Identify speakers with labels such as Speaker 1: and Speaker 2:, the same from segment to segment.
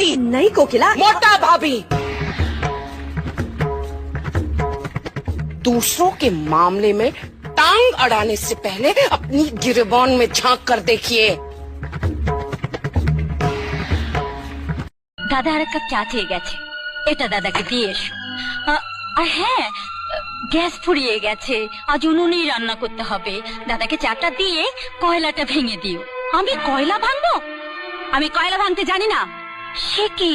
Speaker 1: भाभी
Speaker 2: नहीं कोकिला,
Speaker 1: मोटा भाभी। दूसरों के मामले में टांग अड़ाने से पहले अपनी गिरबान में झांक कर देखिए।
Speaker 3: দাদা আর এক কাপ চা চেয়ে গেছে, এটা দাদাকে দিয়ে এসো। আর হ্যাঁ, গ্যাস ফুরিয়ে গেছে, আজ উনুনেই রান্না করতে হবে। দাদাকে চাটা দিয়ে কয়লাটা ভেঙে দিও। আমি কয়লা ভাঙবো? আমি কয়লা ভাঙতে জানি না। সে কি,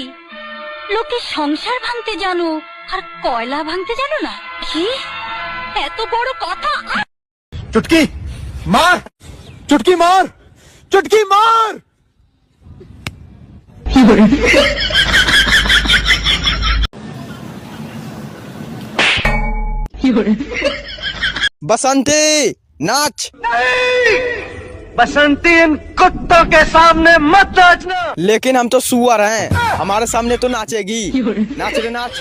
Speaker 3: লোকে সংসার ভাঙতে জানো আর কয়লা ভাঙতে জানো না? কি এত বড় কথা!
Speaker 4: चुटकी मार, चुटकी मार, चुटकी मार।
Speaker 5: बसंती नाच।
Speaker 4: बसंती इन कुत्तों के सामने मत नाचना।
Speaker 5: लेकिन हम तो सुअर हैं, हमारे सामने तो नाचेगी। नाच रे नाच।